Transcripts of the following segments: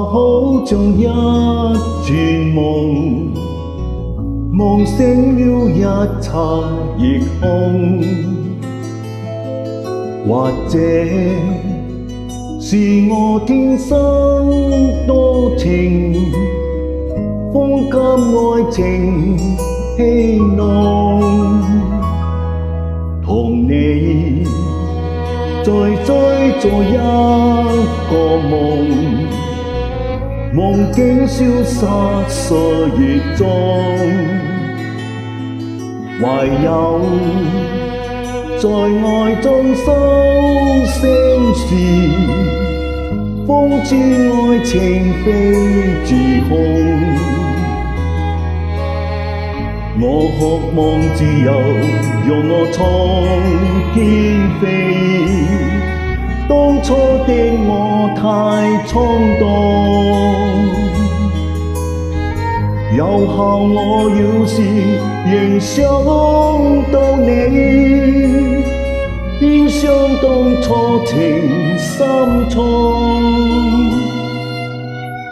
好像一串夢，夢醒了一剎亦空，或者是我天生多情，風給愛情戲弄，同你在追逐一個夢，夢境消失歲月中，唯有在愛中收聲時，風知愛情非自控。我渴望自由，讓我衝天飛。當初的我太衝動，有效我要是仍想到你，應相當初情深重。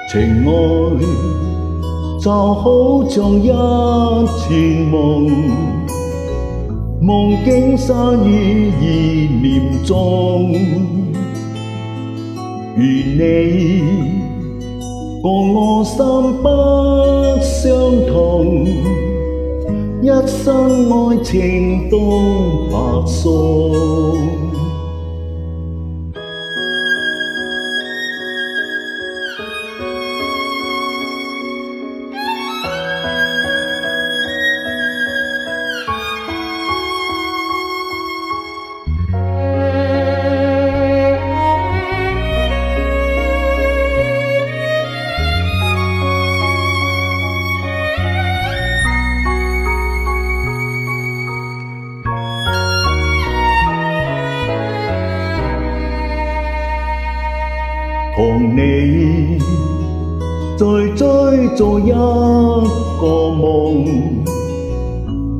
情愛就好像一串夢，夢境散於意念中，願你共我心不相同，一生愛情都白送。同你在追逐一個夢，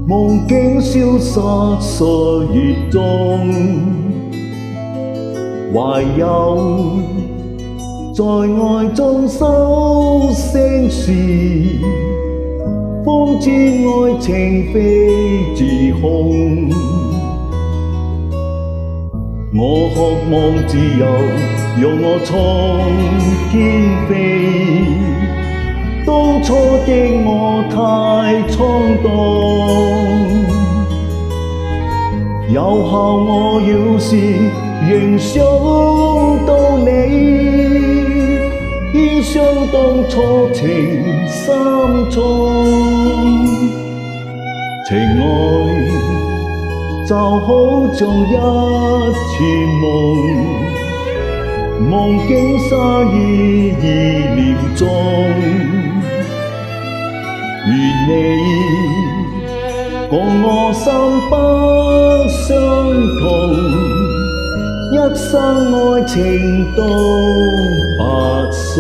夢境消失歲月中，唯有在愛中收聲時，風知愛情非自控。我渴望自由，讓我衝天飛。當初的我太衝動，有效我要是仍想到你，應相當初情深重。情愛就好像一串夢，夢境散於意念中，願你共我心不相同，一生愛情都白送。